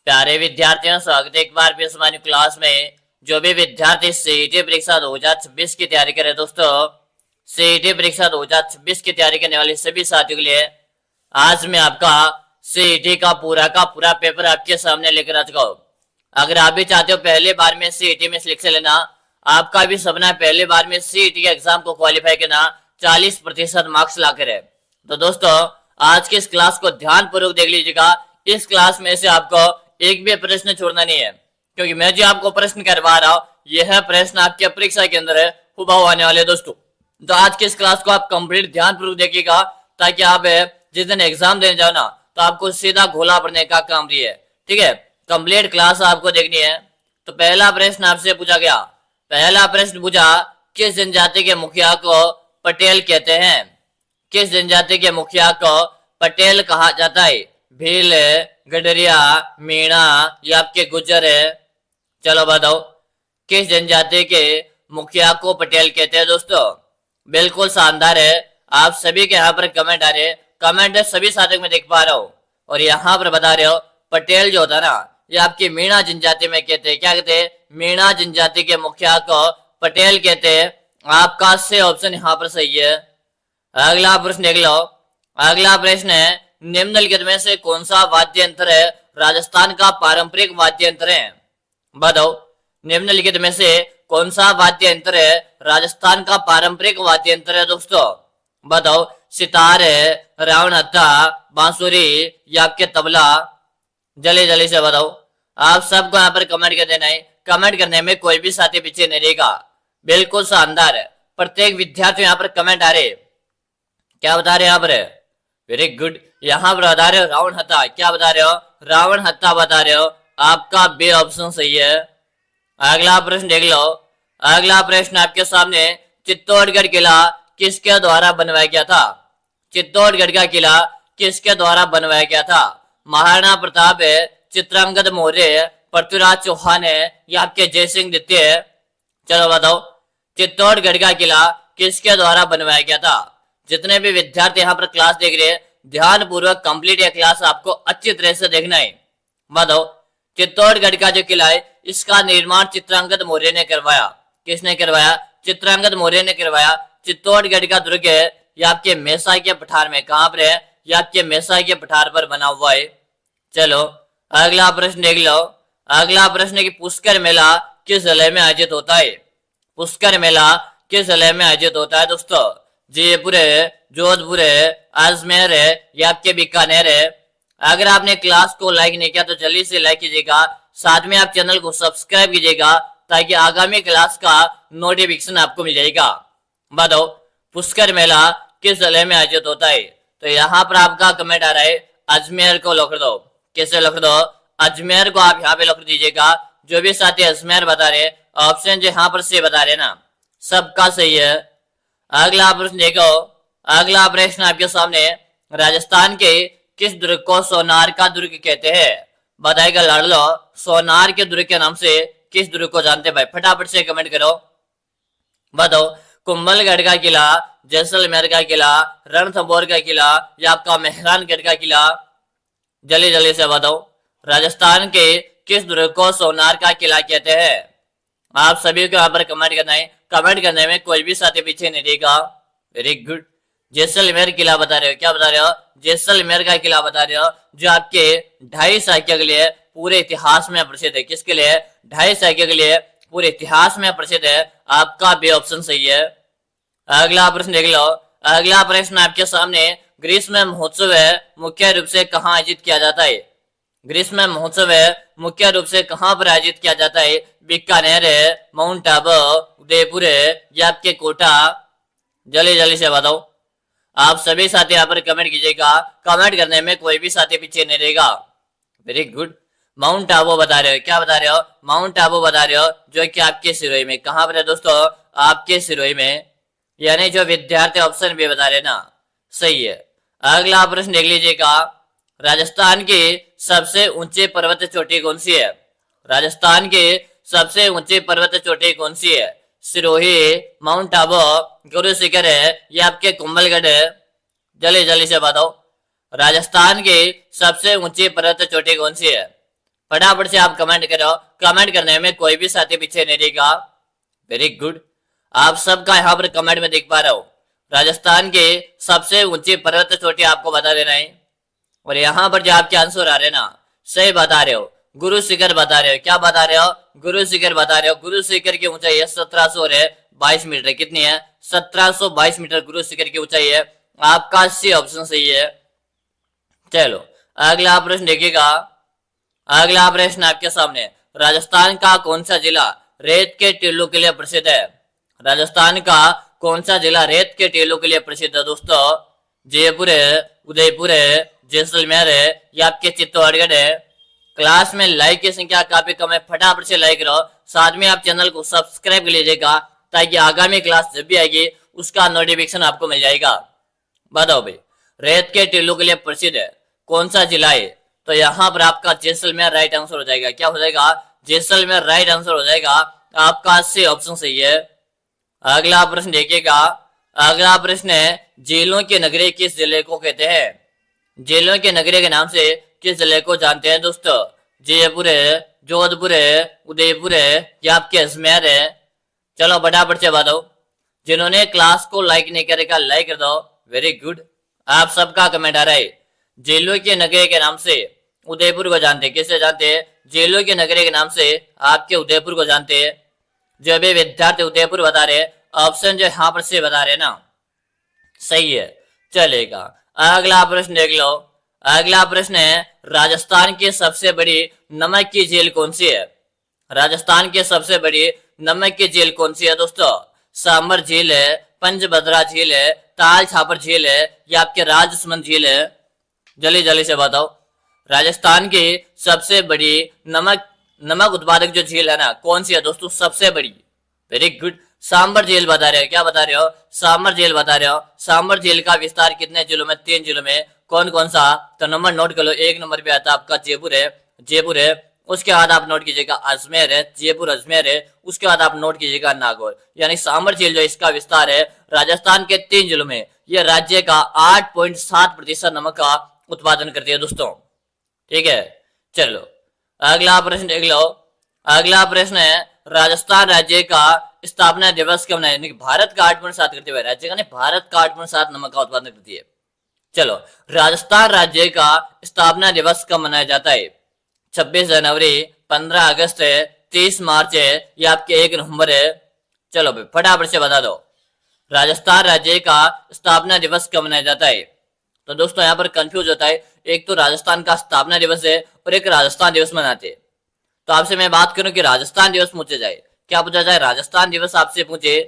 प्यारे विद्यार्थियों, स्वागत है एक बार फिर हमारी क्लास में। जो भी विद्यार्थी सीईटी परीक्षा 2026 की तैयारी करे दोस्तों, सीईटी परीक्षा 2026 की तैयारी करने वाले सभी साथियों के लिए आज मैं आपका सीईटी का पूरा पेपर आपके सामने लेकर आ चुका हूँ। अगर आप भी चाहते हो पहले बार में सीईटी में सिलेक्शन लेना, आपका भी सपना है पहले बार में सीईटी के एग्जाम को क्वालिफाई करना, 40% मार्क्स लाकर है, तो दोस्तों आज की इस क्लास को ध्यान पूर्वक देख लीजिएगा। इस क्लास में से आपको एक भी प्रश्न छोड़ना नहीं है, क्योंकि मैं जो आपको प्रश्न करवा रहा हूं यह प्रश्न आपके परीक्षा के अंदर है हुबहू आने वाले दोस्तों। तो आज की इस क्लास को आप कंप्लीट ध्यान पूर्वक देखिएगा, ताकि आप जिस दिन एग्जाम देने जाओ ना तो आपको सीधा गोला भरने का काम भी है। ठीक है, कंप्लीट क्लास आपको देखनी है। तो पहला प्रश्न आपसे पूछा गया, पहला प्रश्न पूछा किस जनजाति के मुखिया को पटेल कहते हैं? किस जनजाति के मुखिया को पटेल कहा जाता है? भील, गडरिया, मीणा या आपके गुज्जर है? चलो बताओ, किस जनजाति के मुखिया को पटेल कहते हैं दोस्तों? बिल्कुल शानदार है। आप सभी के यहाँ पर कमेंट आ रहे हैं, कमेंट सभी साथियों में देख पा रहा हूँ, और यहाँ पर बता रहे हो पटेल जो होता है ना ये आपकी मीणा जनजाति में कहते हैं। क्या कहते हैं? मीणा जनजाति के मुखिया को पटेल कहते हैं। आपका से ऑप्शन यहाँ पर सही है। अगला प्रश्न देख लो। अगला प्रश्न है निम्नलिखित में से कौन सा वाद्य यंत्र है राजस्थान का पारंपरिक वाद्य यंत्र है? बताओ, निम्नलिखित में से कौन सा वाद्य यंत्र है राजस्थान का पारंपरिक वाद्य यंत्र है दोस्तों? बताओ, सितार है, रावण हत्था, बांसुरी या आपके तबला? जल्दी जल्दी से बताओ। आप सबको यहाँ पर कमेंट कर देना है, कमेंट करने में कोई भी साथी पीछे नहीं रहेगा। बिल्कुल शानदार है, प्रत्येक विद्यार्थी यहाँ पर कमेंट आ रहे। क्या बता रहे हैं यहाँ पर? Very good. यहाँ पर बता रहे हो रावण हत्था। क्या बता रहे हो? रावण हत्था बता रहे हो। आपका बी ऑप्शन सही है। अगला प्रश्न देख लो। अगला प्रश्न आपके सामने, चित्तौड़गढ़ किला किसके द्वारा बनवाया गया था? चित्तौड़गढ़ का किला किसके द्वारा बनवाया गया था? महाराणा प्रताप है, चित्रांगद मौर्य, पृथ्वीराज चौहान है या आपके जयसिंह द्वितीय है? चलो बताओ, चित्तौड़गढ़ का किला किसके द्वारा बनवाया गया था? जितने भी विद्यार्थी यहाँ पर क्लास देख रहे हैं, ध्यान पूर्वक कंप्लीट यह क्लास आपको अच्छी तरह से देखना है। बताओ, चित्तौड़गढ़ का जो किला है इसका निर्माण चित्रांगद मौर्य ने करवाया। किसने करवाया? चित्रांगद मौर्य ने करवाया। चित्तौड़गढ़ का दुर्ग है या आपके मेसाई के पठार में, कहां पर है? या आपके मेसाई के पठार पर बना हुआ है। चलो अगला प्रश्न देख लो। अगला प्रश्न है कि पुष्कर मेला किस जिले में आयोजित होता है? पुष्कर मेला किस जिले में आयोजित होता है दोस्तों? जयपुर है, जोधपुर है, अजमेर है या आपके बीकानेर है? अगर आपने क्लास को लाइक नहीं किया तो जल्दी से लाइक कीजिएगा, साथ में आप चैनल को सब्सक्राइब कीजिएगा, ताकि आगामी क्लास का नोटिफिकेशन आपको मिल जाएगा। बताओ, पुष्कर मेला किस जिले में आयोजित होता है? तो यहाँ पर आपका कमेंट आ रहा है अजमेर को लिख दो। कैसे लिख दो? अजमेर को आप यहाँ पे लिख दीजिएगा। जो भी साथी अजमेर बता रहे, ऑप्शन जो यहाँ पर से बता रहे ना, सबका सही है। अगला प्रश्न देखो। अगला प्रश्न आपके सामने, राजस्थान के किस दुर्ग को सोनार का दुर्ग कहते हैं? बताएगा लड़ लो, सोनार के दुर्ग के नाम से किस दुर्ग को जानते हैं भाई? फटाफट से कमेंट करो। बताओ, कुंभलगढ़ का किला, जैसलमेर का किला, रणथंभौर का किला या आपका मेहरानगढ़ का किला? जल्दी जल्दी से बताओ, राजस्थान के किस दुर्ग को सोनार का किला कहते हैं? आप सभी को यहाँ पर कमेंट करना है, कमेंट करने में कोई भी साथी पीछे नहीं रहेगा। Very good. जैसलमेर किला बता रहे हो। क्या बता रहे हो? जैसलमेर का किला बता रहे हो, जो आपके 250 साल के लिए पूरे इतिहास में प्रसिद्ध है। किसके लिए? 250 साल के लिए पूरे इतिहास में प्रसिद्ध है। आपका बी ऑप्शन सही है। अगला प्रश्न देख लो। अगला प्रश्न आपके सामने, ग्रीष्म महोत्सव है मुख्य रूप से कहाँ आयोजित किया जाता है? ग्रीष्म महोत्सव है मुख्य रूप से कहाँ पर आयोजित किया जाता है? बीकानेर है, माउंट आबू, उदयपुर है या आपके कोटा? जल्दी जल्दी से बताओ। आप सभी साथी यहाँ पर कमेंट कीजिएगा, कमेंट करने में कोई भी साथी पीछे नहीं रहेगा। Very good. माउंट आबू बता रहे हो। क्या बता रहे हो? माउंट आबू बता रहे हो, जो कि आपके सिरोही में। कहाँ पर है दोस्तों? आपके सिरोही में। यानी जो विद्यार्थी ऑप्शन भी बता रहे ना, सही है। अगला प्रश्न देख लीजिएगा। राजस्थान की सबसे ऊंची पर्वत चोटी कौन सी है? राजस्थान की सबसे ऊंची पर्वत चोटी कौन सी है? सिरोही, माउंट आबू, गुरु शिखर है या आपके कुंभलगढ़ है? जल्दी जल्दी से बताओ, राजस्थान की सबसे ऊंची पर्वत चोटी कौन सी है? फटाफट से आप कमेंट करो, कमेंट करने में कोई भी साथी पीछे नहीं रहेगा। वेरी गुड, आप सबका यहाँ पर कमेंट में देख पा रहा हूँ। राजस्थान के सबसे ऊंची पर्वत चोटी आपको बता देना है, और यहाँ पर जो आपके आंसर आ रहे हैं ना, सही बता रहे हो, गुरु शिखर बता रहे हो। क्या बता रहे हो? गुरु शिखर बता रहे हो। गुरु शिखर की ऊंचाई है 1722 मीटर। कितनी है? 1722 मीटर गुरु शिखर की ऊंचाई है। आपका सी ऑप्शन सही है। चलो अगला प्रश्न देखिएगा। अगला प्रश्न आपके सामने, राजस्थान का कौन सा जिला रेत के टीलों के लिए प्रसिद्ध है? राजस्थान का कौन सा जिला रेत के टीलों के लिए प्रसिद्ध है दोस्तों? जयपुर है, उदयपुर है, जैसलमेर है, या आपके चित्तौड़गढ़ है? क्लास में लाइक की संख्या काफी कम है, फटाफट से लाइक करो। साथ में आप चैनल को सब्सक्राइब कर लीजिएगा ताकि आगामी क्लास जब भी आएगी उसका नोटिफिकेशन आपको मिल जाएगा। बताओ भाई, रेत के टीलों के लिए प्रसिद्ध है कौन सा जिला है? तो यहाँ पर आपका जैसलमेर राइट आंसर हो जाएगा। क्या हो जाएगा? जैसलमेर राइट आंसर हो जाएगा। आपका सी ऑप्शन सही है। अगला प्रश्न देखिएगा। अगला प्रश्न है, जेलों के नगरी किस जिले को कहते हैं? जेलों के नगरी के नाम से किस जिले को जानते हैं दोस्तों? जयपुर है, जोधपुर है, उदयपुर है, या आपके अजमेर है? चलो फटाफट से बताओ। जिन्होंने क्लास को लाइक नहीं करेगा लाइक कर दो। वेरी गुड, आप सबका कमेंट आ रहा है। जेलों के नगरी के नाम से उदयपुर को जानते हैं। किसे जानते हैं? जेलों के नगरी के नाम से आपके उदयपुर को जानते हैं। जो भी विद्यार्थी उदयपुर बता रहे, ऑप्शन जो यहाँ पर से बता रहे ना, सही है, चलेगा। अगला प्रश्न देख लो। अगला प्रश्न है, राजस्थान की सबसे बड़ी नमक की झील कौन सी है? राजस्थान की सबसे बड़ी नमक की झील कौन सी है दोस्तों? सांबर झील है, पंचभद्रा झील है, ताल छापर झील है, या आपके राजसमंद झील है? जल्दी जल्दी से बताओ। राजस्थान की सबसे बड़ी नमक उत्पादक जो झील है ना, कौन सी है दोस्तों? सबसे बड़ी। वेरी गुड, सांबर झील बता रहे हो। क्या बता रहे हो? सांबर झील बता रहे हो। सांबर झील का विस्तार कितने जिलों में? 3 जिलों में। कौन कौन सा? तो नंबर नोट कर लो। 1 नंबर पे आता है आपका जयपुर है, जयपुर है। उसके बाद आप नोट कीजिएगा अजमेर है, जयपुर अजमेर है। उसके बाद आप नोट कीजिएगा नागौर। यानी सांबर झील जो इसका विस्तार है राजस्थान के 3 जिलों में। यह राज्य का 8.7% नमक का उत्पादन करती है दोस्तों। ठीक है, चलो अगला प्रश्न देख लो। अगला प्रश्न है, राजस्थान राज्य का स्थापना दिवस कब मनाया? भारत का 8.7 करते हुए राज्य का नहीं, भारत का 8.7 नमक का उत्पादन करती है। चलो, राजस्थान राज्य का स्थापना दिवस कब मनाया जाता है? 26 जनवरी, 15 अगस्त है, 30 मार्च है, या आपके 1 नवंबर है? चलो भाई फटाफट से बता दो। राजस्थान राज्य का स्थापना दिवस कब मनाया जाता है? तो दोस्तों यहाँ पर कंफ्यूज होता है, एक तो राजस्थान का स्थापना दिवस है और एक राजस्थान दिवस मनाते हैं। तो आपसे मैं बात करूं कि राजस्थान दिवस पूछा जाए, क्या पूछा जाए? राजस्थान दिवस आपसे पूछे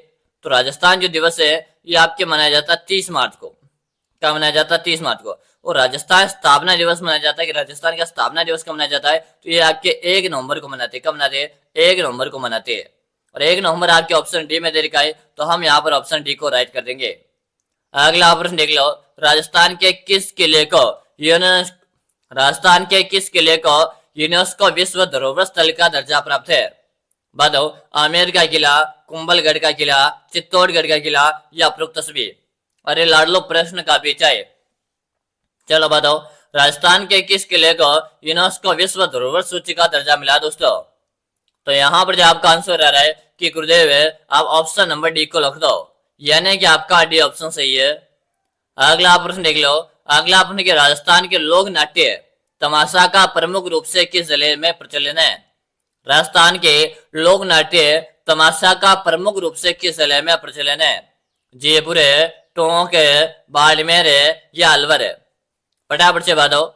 तो राजस्थान जो दिवस है ये आपके मनाया जाता है 30 मार्च को। क्या मनाया जाता है? 30 मार्च को। और राजस्थान स्थापना दिवस मनाया जाता है कि राजस्थान का स्थापना दिवस कब मनाया जाता है? तो ये आपके 1 नवंबर को मनाते हैं। कब मनाते हैं? 1 नवंबर को मनाते हैं। और 1 नवंबर आपके ऑप्शन डी में दे रखा है, तो हम यहाँ पर ऑप्शन डी को राइट कर देंगे। अगला प्रश्न देख लो। राजस्थान के किस किले को यूनेस्को विश्व धरोहर स्थल का दर्जा प्राप्त है? बताओ। आमेर का किला, कुंभलगढ़ का किला, चित्तौड़गढ़ का किला, या उपरोक्त सभी? अरे लाडलो प्रश्न का पीछा है। चलो बताओ, राजस्थान के किस किले को यूनेस्को विश्व धरोहर सूची का दर्जा मिला दोस्तों? तो यहाँ पर जो आपका आंसर आ रहा है कि गुरुदेव है, आप ऑप्शन नंबर डी को लिख दो, यानी कि आपका डी ऑप्शन सही है। अगला प्रश्न देख लो। अगला प्रश्न के, राजस्थान के लोक नाट्य तमाशा का प्रमुख रूप से किस जिले में प्रचलन है? राजस्थान के लोक नाट्य तमाशा का प्रमुख रूप से किस जिले में प्रचलन है? जयपुर है, टोंक है, बाड़मेर है, या अलवर है? फटाफट से बताओ।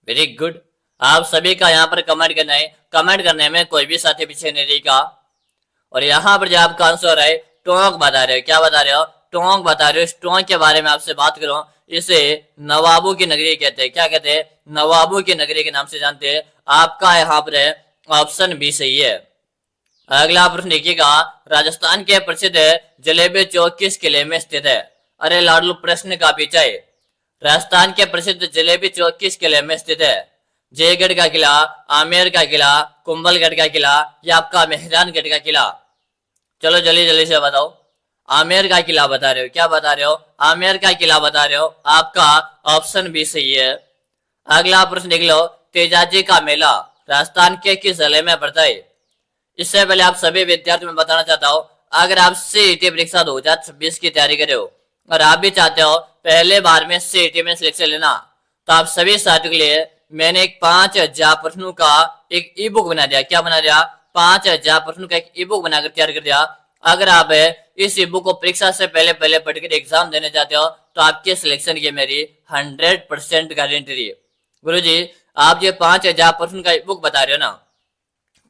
वेरी गुड, आप सभी का यहाँ पर कमेंट करना है। कमेंट करने में कोई भी साथी पीछे नहीं रहेगा। और यहाँ पर जो आपका आंसर है टोंक बता रहे हो। क्या बता रहे हो? टोंक बता रहे हो। इस टोंक के बारे में आपसे बात करूं, इसे नवाबों की नगरी कहते हैं। क्या कहते हैं? नवाबों की नगरी के नाम से जानते हैं। आपका यहाँ पर ऑप्शन बी सही है। अगला प्रश्न देखिएगा। राजस्थान के प्रसिद्ध जलेबी चौक किस किले में स्थित है? अरे लाडलू प्रश्न का पीछा है। राजस्थान के प्रसिद्ध जलेबी चौक किस किले में स्थित है? जयगढ़ का किला, आमेर का किला, कुंभलगढ़ का किला, या आपका मेहरानगढ़ का किला? चलो जल्दी जल्दी से बताओ। आमेर का किला बता रहे हो। क्या बता रहे हो? आमेर का किला बता रहे हो। आपका ऑप्शन बी सही है। अगला प्रश्न देख लो। तेजाजी का मेला राजस्थान के किस जिले में पड़ता है? इससे पहले आप सभी विद्यार्थियों में बताना चाहता हूँ, अगर आप सीईटी परीक्षा 2026 की तैयारी कर रहे हो और आप भी चाहते हो पहले बार में सीईटी में सिलेक्शन लेना, तो आप सभी साथियों के लिए मैंने एक 5000 प्रश्नों का एक ई बुक बना दिया। क्या बना दिया? 5000 प्रश्नों का एक ई बुक बनाकर तैयार कर दिया। अगर आप इस ई बुक को परीक्षा से पहले पहले पढ़कर एग्जाम देने जाते हो तो आपके सिलेक्शन की मेरी 100% गारंटी है। गुरुजी, आप ये 5000 प्रश्न का ई बुक बता रहे हो ना,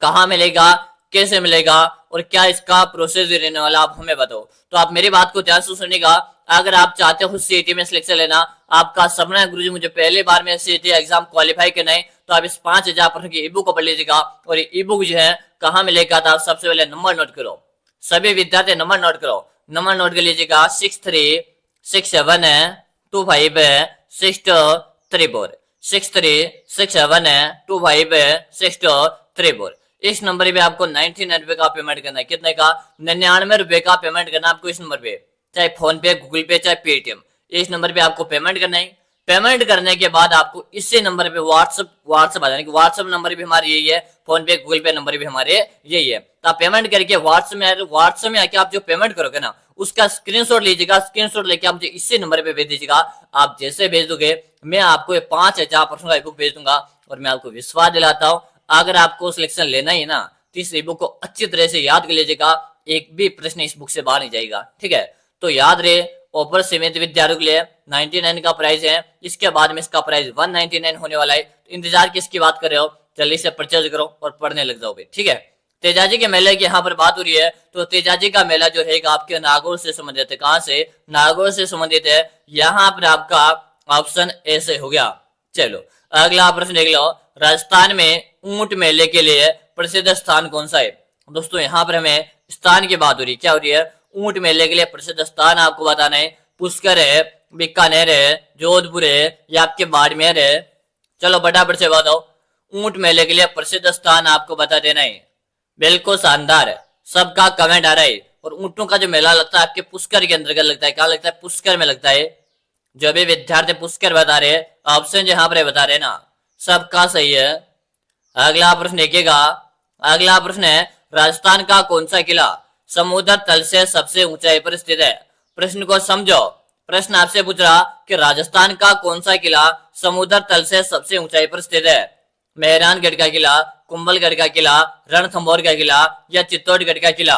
कहाँ मिलेगा, कैसे मिलेगा और क्या इसका प्रोसेस रहने वाला, आप हमें बताओ। तो आप मेरी बात को ध्यान से सुनिएगा। अगर आप चाहते हो सीईटी में सिलेक्शन लेना, आपका सपना है गुरुजी मुझे पहले बार में सीईटी एग्जाम क्वालिफाई करना है, तो आप इस 5000 प्रश्न की ई बुक को पढ़ लीजिएगा। और ये ई बुक जो है कहाँ मिलेगा, तो आप सबसे पहले नंबर नोट करो। सभी विद्यार्थी नंबर नोट करो, नंबर नोट कर लीजिएगा 6367256254 6367256254। इस नंबर पे आपको 99 रुपए का पेमेंट करना है। कितने का? 99 रुपए का पेमेंट करना आपको इस नंबर पे, चाहे फोन पे, गूगल पे, चाहे पेटीएम, इस नंबर पे आपको पेमेंट करना है। पेमेंट करने के बाद आपको इसी नंबर पे व्हाट्सएप आ जाने की, व्हाट्सएप नंबर भी हमारे यही है, फोन पे गूगल पे नंबर भी हमारे यही है। तो आप पेमेंट करके व्हाट्सएप में आके आप जो पेमेंट करोगे ना, उसका स्क्रीनशॉट लीजिएगा। स्क्रीनशॉट लेके आप मुझे इसी नंबर पे भेज दीजिएगा। आप जैसे भेज दोगे मैं आपको ये 5000 प्रश्नों का बुक भेज दूंगा। और मैं आपको विश्वास दिलाता हूँ, अगर आपको सिलेक्शन लेना ही ना, तो इस बुक को अच्छी तरह से याद कर लीजिएगा। एक भी प्रश्न इस बुक से बाहर नहीं जाएगा, ठीक है? तो याद रहे, ओपर सीमित विद्यार्थियों के लिए 99 का प्राइस है, इसके बाद में इसका प्राइस 199 होने वाला है। तो इंतजार किसकी बात कर रहे हो, जल्दी से परचेज करो और पढ़ने लग जाओ, ठीक है? तेजाजी के मेले की यहाँ पर बात हो रही है, तो तेजाजी का मेला जो रहेगा आपके नागौर से संबंधित है। कहाँ से? नागौर से संबंधित है। यहाँ पर आपका ऑप्शन ऐसे हो गया। चलो अगला प्रश्न देख लो, राजस्थान में ऊंट मेले के लिए प्रसिद्ध स्थान कौन सा है? दोस्तों यहाँ पर हमें स्थान की बात हो रही है। क्या हो रही है? ऊंट मेले के लिए प्रसिद्ध स्थान आपको बताना है। पुष्कर है, बीकानेर है, जोधपुर है या आपके बाड़मेर है? चलो फटाफट से बताओ। ऊंट मेले के लिए प्रसिद्ध स्थान आपको बता देना है। बिल्कुल शानदार, सबका कमेंट आ रहा है। और ऊंटों का जो मेला लगता है आपके पुष्कर के अंतर्गत लगता है। क्या लगता है? पुष्कर में लगता है। जो भी विद्यार्थी पुष्कर बता रहे हैं, ऑप्शन यहाँ पर बता रहे ना, सबका सही है। अगला प्रश्न देखिएगा। अगला प्रश्न है, राजस्थान का कौन सा किला समुद्र तल से सबसे ऊंचाई पर स्थित है? प्रश्न को समझो। प्रश्न आपसे पूछ रहा कि राजस्थान का कौन सा किला समुद्र तल से सबसे ऊंचाई पर स्थित है? मेहरानगढ़ का किला, कुंभलगढ़ का किला, रणथंभौर का किला या चित्तौड़गढ़ का किला?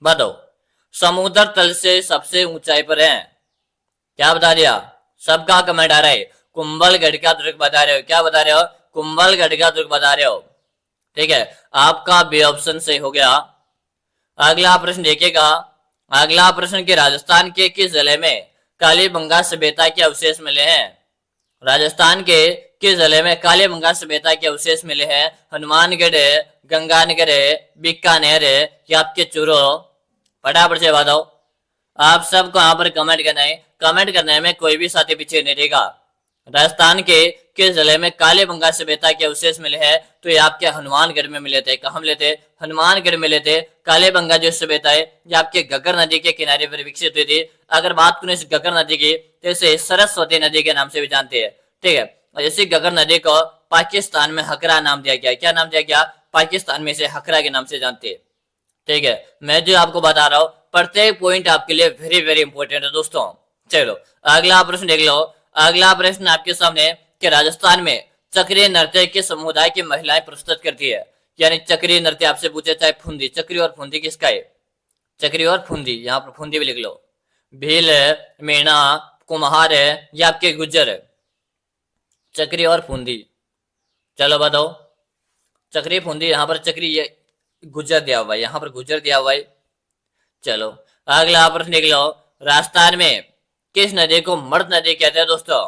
बताओ। समुद्र तल से सबसे ऊंचाई पर है। क्या बता दिया? सबका कमेंट आ रहा है। कुंभलगढ़ का दुर्ग बता रहे हो। क्या बता रहे हो? कुंभलगढ़ का दुर्ग बता रहे हो, ठीक है? आपका बी ऑप्शन सही हो गया। अगला प्रश्न देखिएगा। अगला प्रश्न के राजस्थान के किस जिले में कालीबंगा सभ्यता के अवशेष मिले हैं? राजस्थान के किस जिले में कालीबंगा सभ्यता के अवशेष मिले हैं? हनुमानगढ़ है, गंगानगर है, बीकानेर है या आपके चूरू? फटाफट से बताओ। आप सबको यहाँ पर कमेंट करना है। कमेंट करने में कोई भी साथी पीछे नहीं रहेगा। राजस्थान के किस जिले में कालीबंगा सभ्यता के अवशेष मिले हैं? तो ये आपके हनुमानगढ़ में मिले थे। कहाँ मिले थे? हनुमानगढ़ मिले थे। कालीबंगा जो सभ्यता है ये आपके घग्गर नदी के किनारे पर विकसित हुई थी। अगर बात करें इस घग्गर नदी की, तो इसे सरस्वती नदी के नाम से भी जानते हैं, ठीक है? और इसी घग्गर नदी को पाकिस्तान में हकरा नाम दिया गया। क्या नाम दिया गया? पाकिस्तान में इसे हकरा के नाम से जानते हैं, ठीक है? मैं जो आपको बता रहा हूँ प्रत्येक पॉइंट आपके लिए वेरी वेरी इंपॉर्टेंट है दोस्तों। चलो अगला प्रश्न देख लो। अगला प्रश्न आपके सामने कि राजस्थान में चक्रीय नृत्य के समुदाय की महिलाएं प्रस्तुत करती है। यानी चक्रीय नृत्य आपसे पूछे, चाहे फुंदी, चक्री और फुंदी किसका है? चक्री और फुंदी, यहाँ पर फुंदी भी लिख लो। भील है, मीणा, कुम्हार है या आपके गुज्जर है? चक्री और फुंदी, चलो बताओ। चक्री फुंदी, यहाँ पर चक्री गुज्जर दिया हुआ है, यहाँ पर गुज्जर दिया हुआ है। चलो अगला प्रश्न देख लो। राजस्थान में किस नदी को मर्द नदी कहते हैं दोस्तों?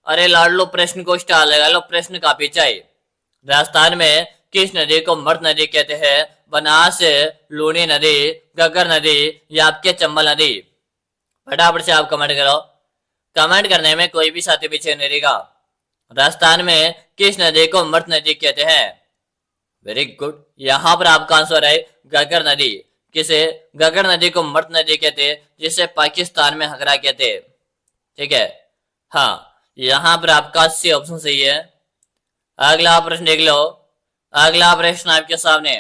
अरे लाड लो, प्रश्न को स्टार लगा लो, प्रश्न का पीछा है। राजस्थान में किस नदी को मर्द नदी कहते हैं? बनास, लूनी नदी, घग्गर नदी या आपके चंबल नदी? फटाफट से आप कमेंट करो। कमेंट करने में कोई भी साथी पीछे नहीं रहेगा। राजस्थान में किस नदी को मर्द नदी कहते हैं? वेरी गुड, यहाँ पर आपका आंसर है घग्गर नदी। किसे? घग्गर नदी को मर्द नदी कहते हैं, जिसे पाकिस्तान में हकरा कहते हैं, ठीक है? हाँ, यहाँ पर आपका सी ऑप्शन सही है। अगला प्रश्न देख लो। अगला प्रश्न आपके सामने,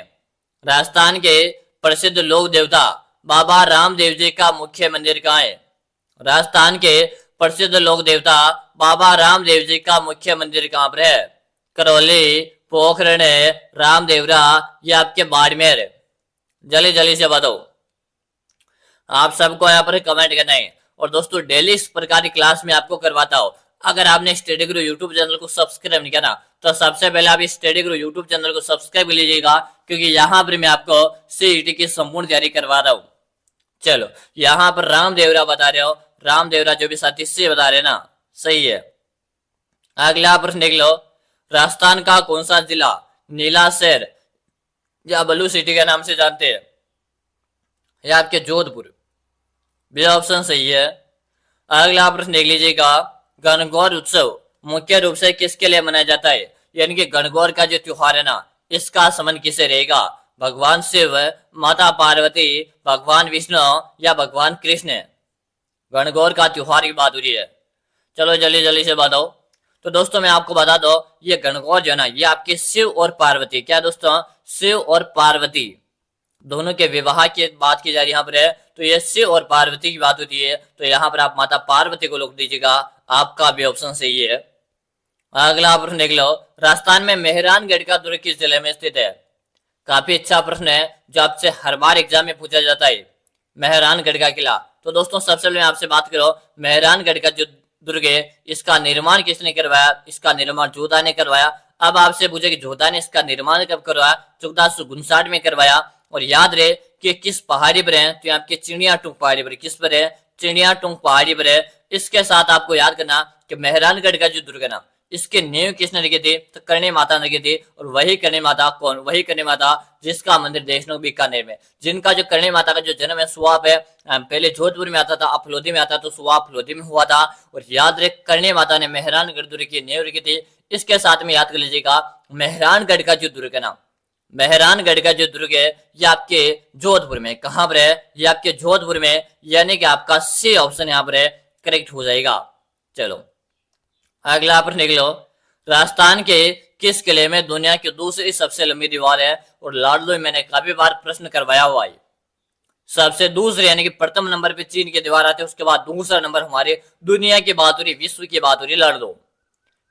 राजस्थान के प्रसिद्ध लोक देवता बाबा रामदेव जी का मुख्य मंदिर कहाँ है? राजस्थान के प्रसिद्ध लोक देवता बाबा रामदेव जी का मुख्य मंदिर कहाँ पर है? करौली, पोखरण, रामदेवरा या आपके बाड़मेर? जल्दी जल्दी से बताओ। आप सबको यहाँ पर कमेंट करना है। और दोस्तों डेली इस प्रकार की क्लास में आपको करवाता हूँ। अगर आपने स्टडी गुरु यूट्यूब चैनल को सब्सक्राइब नहीं किया ना, तो सबसे पहले आप स्टडी गुरु यूट्यूब चैनल को सब्सक्राइब कर लीजिएगा, क्योंकि यहाँ पर मैं आपको सीईटी की संपूर्ण तैयारी करवा रहा हूँ। चलो, यहाँ पर रामदेवरा बता रहे हो, रामदेवरा जो भी साथी से बता रहे ना, सही है। अगला प्रश्न देख लो। राजस्थान का कौन सा जिला नीला शहर या ब्लू सिटी के नाम से जानते हैं? या आपके जोधपुर? बी ऑप्शन सही है। अगला प्रश्न देख लीजिएगा। गणगौर उत्सव मुख्य रूप से किसके लिए मनाया जाता है? यानी कि गणगौर का जो त्योहार है ना, इसका संबंध किसे रहेगा? भगवान शिव, माता पार्वती, भगवान विष्णु या भगवान कृष्ण? गणगौर का त्योहार की बात हो रही है। चलो जल्दी जल्दी से बताओ। तो दोस्तों मैं आपको बता दो, ये गणगौर जो है ना, ये आपके शिव और पार्वती, क्या दोस्तों, शिव और पार्वती दोनों के विवाह की बात की जा रही है यहाँ पर है। तो ये शिव और पार्वती की बात होती है, तो यहाँ पर आप माता पार्वती को लिख दीजिएगा। आपका भी ऑप्शन सही है। अगला प्रश्न देख लो। राजस्थान में मेहरानगढ़ का दुर्ग किस जिले में स्थित है? काफी अच्छा प्रश्न है जो आपसे हर बार एग्जाम में पूछा जाता है। मेहरानगढ़ का किला। तो दोस्तों सबसे पहले आपसे बात करो, मेहरानगढ़ का जो दुर्ग है, इसका निर्माण किसने करवाया? इसका निर्माण जोधा ने करवाया। अब आपसे पूछे कि जोधा ने इसका निर्माण कब करवाया? 1459 में करवाया। और याद रहे कि किस पहाड़ी पर है? तो आपके चिड़िया टूंग पहाड़ी पर। किस पर है? चिड़िया टूंग पहाड़ी पर है। इसके साथ आपको याद करना कि मेहरानगढ़ का जो दुर्ग है ना, इसके नींव किसने रखी थी? तो करणी माता ने रखी थी। और वही करणी माता कौन? वही करणी माता जिसका मंदिर देखने को बीकानेर में, जिनका जो करणी माता का जो जन्म है सुवाप है, पहले जोधपुर में आता था, अब फलोदी में आता, तो सुवाप फलोदी में हुआ था। और याद रहे करणी माता ने मेहरानगढ़ दुर्ग की नींव रखी थी। इसके साथ में याद कर लीजिएगा, मेहरानगढ़ का जो दुर्ग है ना, मेहरानगढ़ का जो दुर्ग है ये आपके जोधपुर में। कहां पर है? ये आपके जोधपुर में, यानी कि आपका सी ऑप्शन यहाँ पर है, करेक्ट हो जाएगा। चलो अगला प्रश्न देख लो। राजस्थान के किस किले में दुनिया की दूसरी सबसे लंबी दीवार है? और लाडलो मैंने काफी बार प्रश्न करवाया हुआ है। सबसे दूसरे यानी कि प्रथम नंबर पे चीन की दीवार आती है, उसके बाद दूसरा नंबर हमारे दुनिया की बात हो रही, विश्व की बात हो रही। लाडलो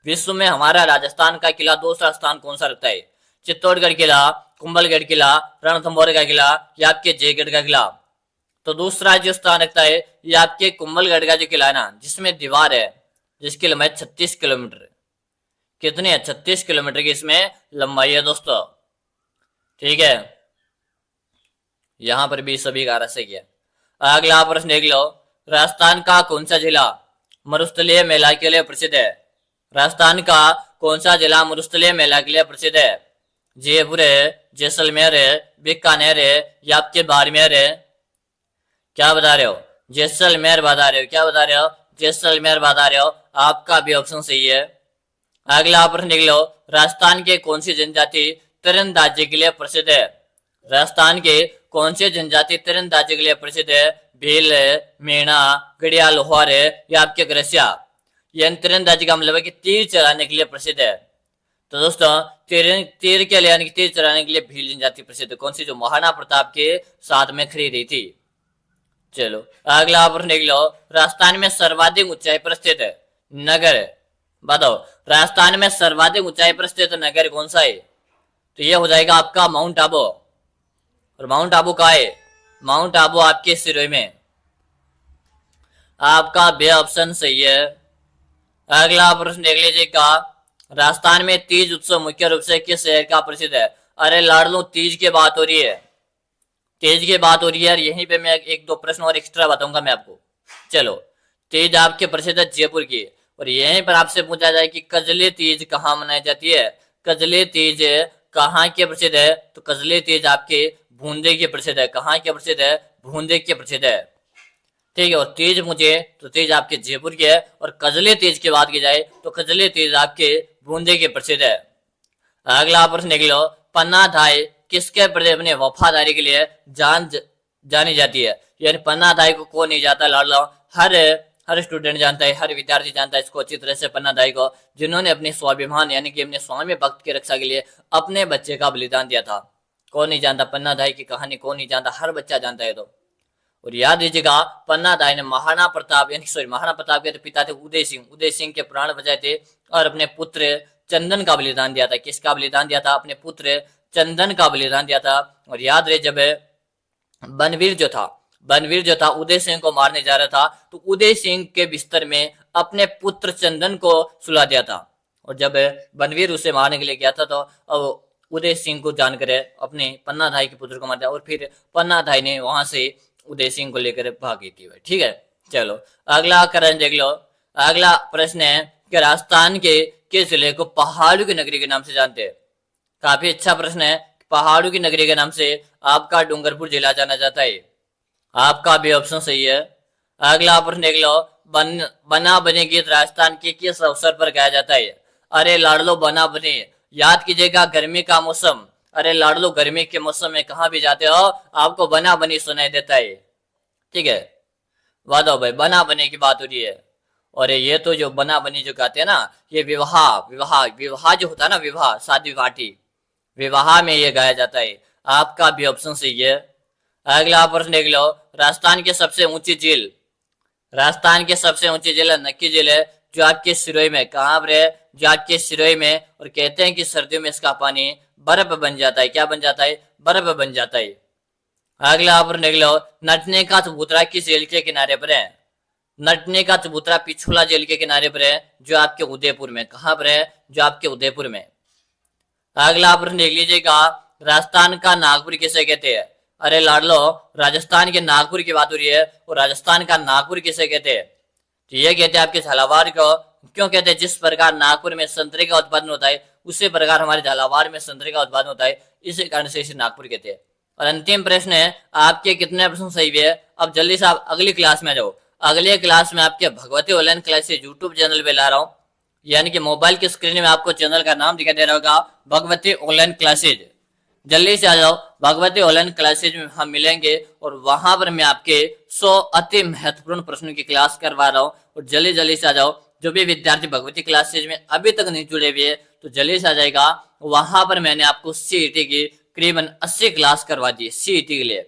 विश्व में हमारा राजस्थान का किला दूसरा स्थान कौन सा रखता है? चित्तौड़गढ़ किला, कुंभलगढ़ किला, रणथंभौर का किला या आपके जयगढ़ का किला? तो दूसरा जो स्थान रखता है ये आपके कुंभलगढ़ का जो किला है ना, जिसमें दीवार है, जिसकी लंबाई 36 किलोमीटर। कितनी है? 36 किलोमीटर की इसमें लंबाई है दोस्तों। ठीक है, यहां पर भी सभी का रस किया। अगला प्रश्न देख लो। राजस्थान का कौन सा जिला मरुस्थलीय मेला के लिए प्रसिद्ध है? राजस्थान का कौन सा जिला मरुस्थलीय मेला के लिए प्रसिद्ध है? जयपुर है, जैसलमेर है, बीकानेर है या आपके बाड़मेर है? क्या बता रहे हो? जैसलमेर बता रहे हो। क्या बता रहे हो? जैसलमेर बता रहे हो। आपका भी ऑप्शन सही है। अगला प्रश्न देख लो। राजस्थान के कौन सी जनजाति तीरंदाजी के लिए प्रसिद्ध है? राजस्थान के कौन सी जनजाति तीरंदाजी के लिए प्रसिद्ध है? भील है, मीणा, गड़िया, लोहार है या आपके ग्रसिया? यह तीरंदाजी का मतलब है कि तीर चलाने के लिए प्रसिद्ध है। तो दोस्तों तीर के लिए यानी कि तीर चलाने के लिए भील जनजाति प्रसिद्ध है। कौन सी? जो महाराणा प्रताप के साथ में खड़ी रही थी। चलो अगला प्रश्न देख लो। राजस्थान में सर्वाधिक ऊंचाई पर स्थित है नगर, बताओ राजस्थान में सर्वाधिक ऊंचाई पर स्थित नगर कौन सा है? तो यह हो जाएगा आपका माउंट आबू। और माउंट आबू कहाँ है? माउंट आबू आपके सिरोही में। आपका बे ऑप्शन सही है। अगला प्रश्न देख लीजिएगा। राजस्थान में तीज उत्सव मुख्य रूप से किस शहर का प्रसिद्ध है? अरे लाडलो तीज की बात हो रही है, तीज की बात हो रही है। यहीं पे मैं एक दो प्रश्न और एक्स्ट्रा बताऊंगा मैं आपको। चलो तीज आपके प्रसिद्ध है जयपुर की। और यहीं पर आपसे पूछा जाए कि कजली तीज कहाँ मनाई जाती है? कजली तीज कहाँ के प्रसिद्ध है? तो कजली तीज आपके बूंदे के प्रसिद्ध है। कहाँ के प्रसिद्ध है? बूंदे के प्रसिद्ध है। ठीक है, और तीज मुझे तो तीज आपके जयपुर की है। और कजली तीज की बात की जाए तो कजली तीज आपके बूंदे के प्रसिद्ध है। अगला प्रश्न देख लो। पन्ना धाई किसके प्रति अपने वफादारी के लिए जानी जाती है? यानी पन्ना धाई को कौन नहीं जाता? लाडलो हर हर स्टूडेंट जानता है, हर विद्यार्थी जानता है इसको अच्छी तरह से, पन्नादाई को, जिन्होंने अपने स्वाभिमान यानी कि अपने स्वामी भक्त की रक्षा के लिए अपने बच्चे का बलिदान दिया था। कौन नहीं जानता पन्नादाई की कहानी, कौन नहीं जानता, हर बच्चा जानता है। तो और याद दीजिएगा, पन्नादाई ने महाराणा प्रताप यानी सॉरी महाराणा प्रताप के पिता थे उदय सिंह के प्राण बचाए थे और अपने पुत्र चंदन का बलिदान दिया था। किसका बलिदान दिया था? अपने पुत्र चंदन का बलिदान दिया था। और याद रहे, जब बनवीर जो था उदय सिंह को मारने जा रहा था, तो उदय सिंह के बिस्तर में अपने पुत्र चंदन को सुला दिया था। और जब बनवीर उसे मारने के लिए गया था, तो उदय सिंह को जानकर अपने पन्नाधाई के पुत्र को मार दिया, और फिर पन्नाधाई ने वहां से उदय सिंह को लेकर भागी थी। ठीक है, चलो अगला करण देख लो। अगला प्रश्न है कि राजस्थान के किस जिले को पहाड़ों की नगरी के नाम से जानते हैं? काफी अच्छा प्रश्न है। पहाड़ों की नगरी के नाम से आपका डूंगरपुर जिला जाना जाता है। आपका भी ऑप्शन सही है। अगला प्रश्न देख लो, बना बने गीत राजस्थान के किस अवसर पर गाया जाता है? अरे लाडलो बना बने, याद कीजिएगा गर्मी का मौसम, अरे लाडलो गर्मी के मौसम में कहाँ भी जाते हो आपको बना बनी सुनाई देता है। ठीक है, वादो भाई, बना बने की बात हो रही है। और ये तो जो बना बनी जो गाते हैं ना, ये विवाह जो होता है ना, विवाह शादी पार्टी, विवाह में ये गाया जाता है। आपका भी ऑप्शन सही है। अगला प्रश्न देख लो, राजस्थान की सबसे ऊंची झील, राजस्थान की सबसे ऊंची झील नक्की झील है, जो आपके सिरोही में, कहाँ पर है? जो आपके सिरोही में। और कहते हैं कि सर्दियों में इसका पानी बर्फ बन जाता है। क्या बन जाता है? बर्फ बन जाता है। अगला प्रश्न देख लो, नटने का चबूतरा किस झील के किनारे पर है? नटने का चबूतरा पिछोला झील के किनारे पर है, जो आपके उदयपुर में। कहाँ पर है? जो आपके उदयपुर में। अगला प्रश्न देख लीजिएगा, राजस्थान का नागपुर किसे कहते हैं? अरे लाडलो, राजस्थान के नागपुर की बात हो रही है, और राजस्थान का नागपुर किसे कहते हैं? तो ये कहते हैं आपके झालावाड़ को। क्यों कहते हैं? जिस प्रकार नागपुर में संतरे का उत्पादन होता है, उसी प्रकार हमारे झालावाड़ में संतरे का उत्पादन होता है, इसी कारण से इसे नागपुर कहते हैं। और अंतिम प्रश्न है, आपके कितने प्रश्न सही हुए? अब जल्दी से आप अगली क्लास में जाओ। अगले क्लास में आपके Bhagwati online classes YouTube channel पे ला रहा हूँ, यानी कि मोबाइल की स्क्रीन में आपको चैनल का नाम दिखाई दे रहा होगा, भगवती ऑनलाइन क्लासेज। जल्दी से आ जाओ, भगवती ऑनलाइन क्लासेज में हम मिलेंगे, और वहां पर मैं आपके 100 अति महत्वपूर्ण प्रश्नों की क्लास करवा रहा हूँ। और जल्दी से आ जाओ। जो भी विद्यार्थी भगवती क्लासेज में अभी तक नहीं जुड़े हुए, तो जल्दी से आ जाएगा। वहां पर मैंने आपको सीईटी की करीबन 80 क्लास करवा दी सीईटी के लिए।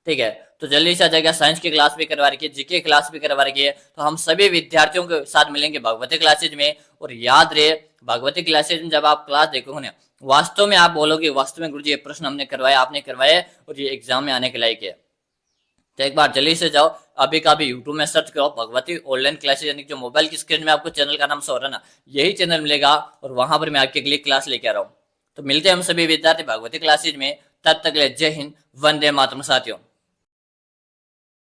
ठीक है, तो जल्दी से आ जाएगा। साइंस की क्लास भी करवा रखी है, जीके क्लास भी करवा रखी है। तो हम सभी विद्यार्थियों के साथ मिलेंगे भगवती क्लासेज में। और याद रहे, भगवती क्लासेज में जब आप क्लास देखोगे ना, वास्तव में आप बोलोगे वास्तव में गुरुजी ये प्रश्न हमने करवाया, आपने करवाया, और ये एग्जाम में आने के लायक है। तो एक बार जल्दी से जाओ, अभी का भी यूट्यूब में सर्च करो भगवती ऑनलाइन क्लासेज, यानी जो मोबाइल की स्क्रीन में आपको चैनल का नाम शो हो रहा है ना, यही चैनल मिलेगा, और वहां पर मैं आपके लिए क्लास लेके आ रहा हूँ। तो मिलते हैं हम सभी विद्यार्थी भगवती क्लासेज में। तब तक ले जय हिंद, वंदे मातरम साथियों।